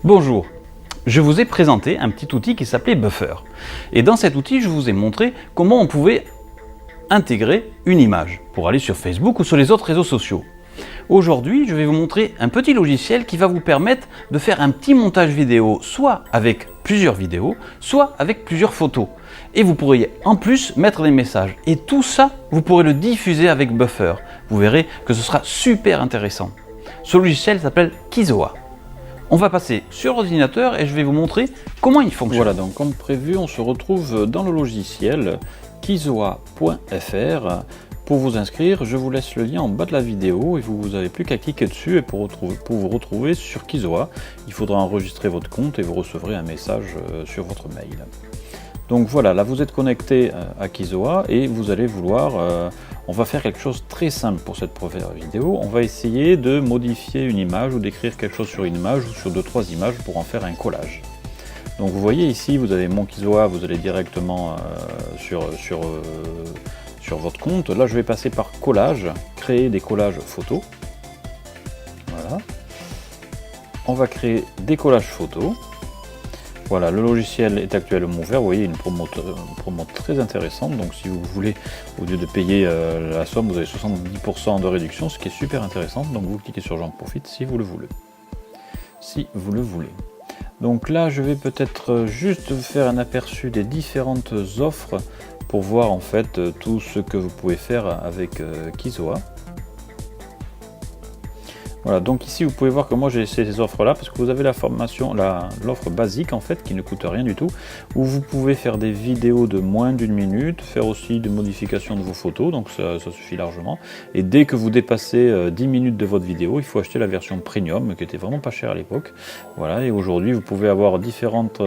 Bonjour, je vous ai présenté un petit outil qui s'appelait Buffer. Et dans cet outil, je vous ai montré comment on pouvait intégrer une image pour aller sur Facebook ou sur les autres réseaux sociaux. Aujourd'hui, je vais vous montrer un petit logiciel qui va vous permettre de faire un petit montage vidéo, soit avec plusieurs vidéos, soit avec plusieurs photos. Et vous pourriez en plus mettre des messages. Et tout ça, vous pourrez le diffuser avec Buffer. Vous verrez que ce sera super intéressant. Ce logiciel s'appelle Kizoa. On va passer sur l'ordinateur et je vais vous montrer comment il fonctionne. Voilà, donc comme prévu, on se retrouve dans le logiciel kizoa.fr. Pour vous inscrire, je vous laisse le lien en bas de la vidéo et vous n'avez plus qu'à cliquer dessus. Et pour vous retrouver sur Kizoa, il faudra enregistrer votre compte et vous recevrez un message sur votre mail. Donc voilà, là vous êtes connecté à Kizoa et vous allez vouloir, on va faire quelque chose de très simple pour cette première vidéo. On va essayer de modifier une image ou d'écrire quelque chose sur une image ou sur 2-3 images pour en faire un collage. Donc vous voyez ici, vous avez mon Kizoa, vous allez directement sur votre compte. Là je vais passer par collage, créer des collages photos. Voilà. On va créer des collages photos. Voilà, le logiciel est actuellement ouvert, vous voyez une promo très intéressante, donc si vous voulez, au lieu de payer la somme, vous avez 70% de réduction, ce qui est super intéressant, donc vous cliquez sur J'en profite si vous le voulez. Si vous le voulez. Donc là, je vais peut-être juste faire un aperçu des différentes offres pour voir en fait tout ce que vous pouvez faire avec Kizoa. Voilà, donc ici vous pouvez voir que moi j'ai ces offres là parce que vous avez la formation, l'offre basique en fait qui ne coûte rien du tout, où vous pouvez faire des vidéos de moins d'1 minute, faire aussi des modifications de vos photos, donc ça suffit largement. Et dès que vous dépassez 10 minutes de votre vidéo, il faut acheter la version premium qui était vraiment pas chère à l'époque. Voilà, et aujourd'hui vous pouvez avoir différentes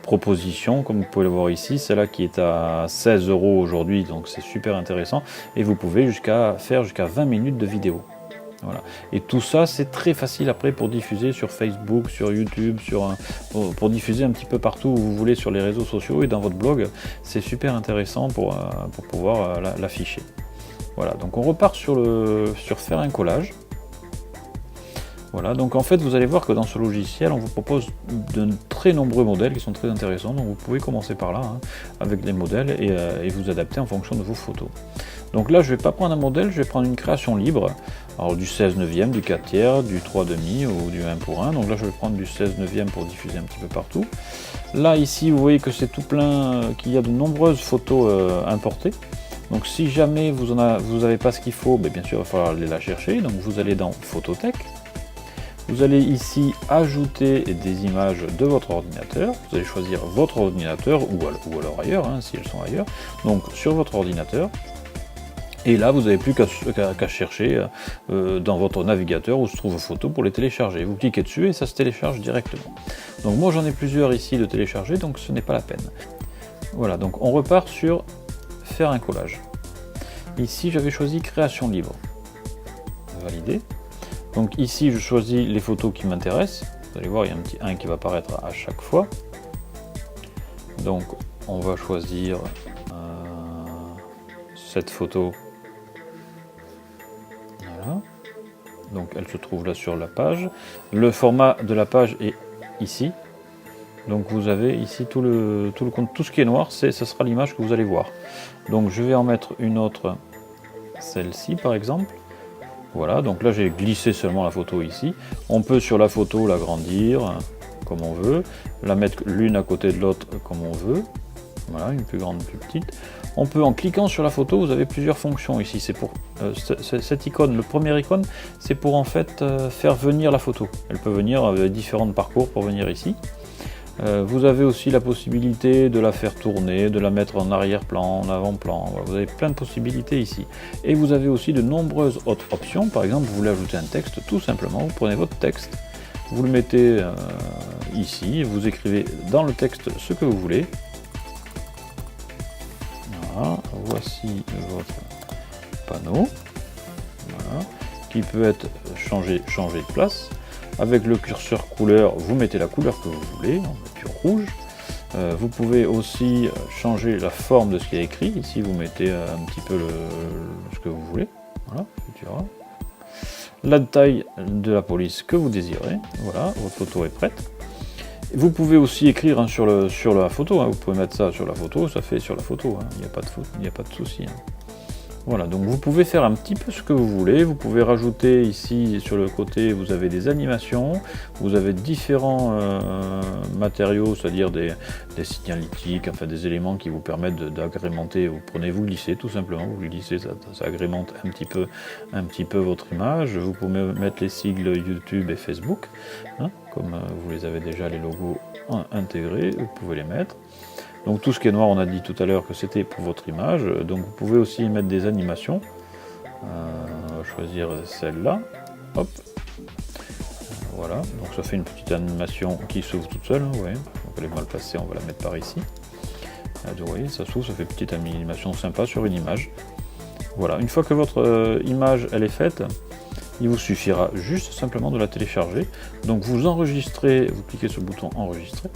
propositions, comme vous pouvez le voir ici, celle-là qui est à 16 € aujourd'hui, donc c'est super intéressant, et vous pouvez faire jusqu'à 20 minutes de vidéo. Voilà. Et tout ça c'est très facile après pour diffuser sur Facebook, sur YouTube, pour diffuser un petit peu partout où vous voulez sur les réseaux sociaux et dans votre blog. C'est super intéressant pour pouvoir l'afficher. Voilà, donc on repart sur faire un collage. Voilà, donc en fait vous allez voir que dans ce logiciel on vous propose de très nombreux modèles qui sont très intéressants, donc vous pouvez commencer par là avec les modèles et vous adapter en fonction de vos photos. Donc là je ne vais pas prendre un modèle, je vais prendre une création libre, alors du 16/9, du 4/3, du 3/2 ou du 1/1, donc là je vais prendre du 16/9 pour diffuser un petit peu partout. Là ici vous voyez que c'est tout plein, qu'il y a de nombreuses photos importées. Donc si jamais vous n'avez pas ce qu'il faut, bien sûr il va falloir aller la chercher, donc vous allez dans Photothèque. Vous allez ici ajouter des images de votre ordinateur. Vous allez choisir votre ordinateur ou alors ailleurs, si elles sont ailleurs. Donc sur votre ordinateur. Et là, vous n'avez plus qu'à chercher dans votre navigateur où se trouvent vos photos pour les télécharger. Vous cliquez dessus et ça se télécharge directement. Donc moi j'en ai plusieurs ici de télécharger, donc ce n'est pas la peine. Voilà, donc on repart sur faire un collage. Ici j'avais choisi création libre. Valider. Donc ici je choisis les photos qui m'intéressent. Vous allez voir, il y a un petit 1 qui va apparaître à chaque fois. Donc on va choisir cette photo. Voilà. Donc elle se trouve là sur la page. Le format de la page est ici. Donc vous avez ici tout ce qui est noir, ce sera l'image que vous allez voir. Donc je vais en mettre une autre, celle-ci par exemple. Voilà, donc là j'ai glissé seulement la photo ici. On peut sur la photo l'agrandir comme on veut, la mettre l'une à côté de l'autre comme on veut. Voilà, une plus grande, plus petite. On peut, en cliquant sur la photo, vous avez plusieurs fonctions ici. C'est pour cette icône, le premier icône, c'est pour en fait faire venir la photo. Elle peut venir avec différents parcours pour venir ici. Vous avez aussi la possibilité de la faire tourner, de la mettre en arrière-plan, en avant-plan. Voilà, vous avez plein de possibilités ici. Et vous avez aussi de nombreuses autres options. Par exemple, vous voulez ajouter un texte, tout simplement, vous prenez votre texte, vous le mettez ici, et vous écrivez dans le texte ce que vous voulez. Voilà, voici votre panneau, voilà, qui peut être changé de place. Avec le curseur couleur, vous mettez la couleur que vous voulez, en nature rouge. Vous pouvez aussi changer la forme de ce qui est écrit. Ici, vous mettez un petit peu ce que vous voulez. Voilà, etc. La taille de la police que vous désirez. Voilà, votre photo est prête. Vous pouvez aussi écrire hein, sur la photo, hein. Vous pouvez mettre ça sur la photo, ça fait sur la photo, hein. Il n'y a pas de souci. Hein. Voilà, donc vous pouvez faire un petit peu ce que vous voulez, vous pouvez rajouter ici sur le côté, vous avez des animations, vous avez différents matériaux, c'est-à-dire des signalétiques, enfin des éléments qui vous permettent d'agrémenter, vous glissez tout simplement, vous glissez, ça agrémente un petit peu votre image, vous pouvez mettre les sigles YouTube et Facebook, hein, comme vous les avez déjà les logos intégrés, vous pouvez les mettre. Donc tout ce qui est noir, on a dit tout à l'heure que c'était pour votre image. Donc vous pouvez aussi mettre des animations. On va choisir celle-là. Hop. Voilà. Donc ça fait une petite animation qui s'ouvre toute seule. Hein, ouais. Donc elle est mal placée, on va la mettre par ici. Vous voyez, ça s'ouvre, ça fait une petite animation sympa sur une image. Voilà. Une fois que votre image elle est faite, il vous suffira juste simplement de la télécharger. Donc vous enregistrez, vous cliquez sur le bouton enregistrer.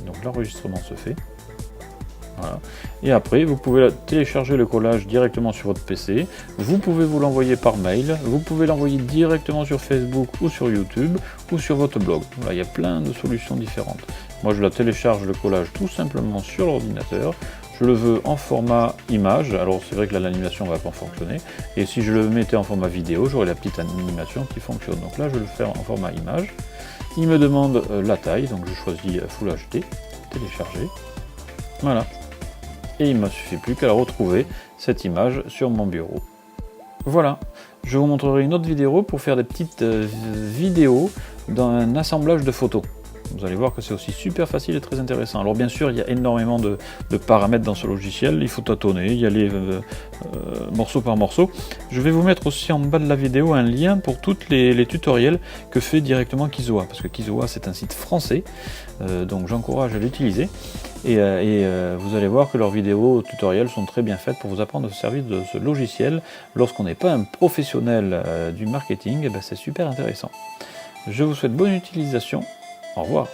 Donc l'enregistrement se fait. Voilà. Et après, vous pouvez télécharger le collage directement sur votre PC. Vous pouvez vous l'envoyer par mail. Vous pouvez l'envoyer directement sur Facebook ou sur YouTube ou sur votre blog. Voilà, il y a plein de solutions différentes. Moi, je la télécharge le collage tout simplement sur l'ordinateur. Je le veux en format image. Alors, c'est vrai que là, l'animation ne va pas fonctionner. Et si je le mettais en format vidéo, j'aurais la petite animation qui fonctionne. Donc là, je le fais en format image. Il me demande la taille. Donc, je choisis Full HD. Télécharger. Voilà. Et il ne me suffit plus qu'à retrouver cette image sur mon bureau. Voilà, je vous montrerai une autre vidéo pour faire des petites vidéos d'un assemblage de photos. Vous allez voir que c'est aussi super facile et très intéressant. Alors bien sûr, il y a énormément de paramètres dans ce logiciel, il faut tâtonner, y aller morceau par morceau. Je vais vous mettre aussi en bas de la vidéo un lien pour tous les tutoriels que fait directement Kizoa, parce que Kizoa c'est un site français, donc j'encourage à l'utiliser. Et vous allez voir que leurs vidéos tutoriels sont très bien faites pour vous apprendre à se servir de ce logiciel. Lorsqu'on n'est pas un professionnel du marketing, c'est super intéressant. Je vous souhaite bonne utilisation. Au revoir.